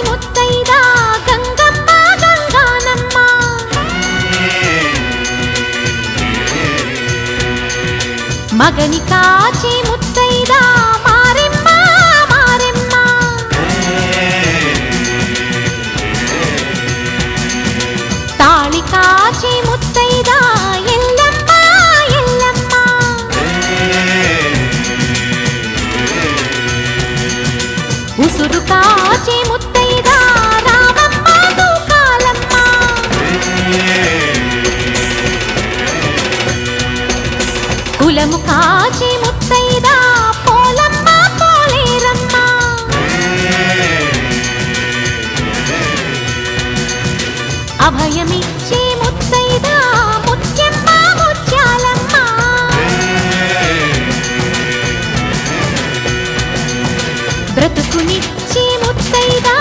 ముత్తైదా గంగమ్మ గంగానమ్మ మగని కాచి ముత్తైదా మారెమ్మ మారెమ్మ తాళి కాచి ముత్తైదా ఎల్లమ్మ ఎల్లమ్మ ఉసురు కాచి ముత్తైదా రామమ్మ దూకాలమ్మ కులము కాచి ముత్తైదా పోలమ్మ పోలేరమ్మ అభయమిచ్చి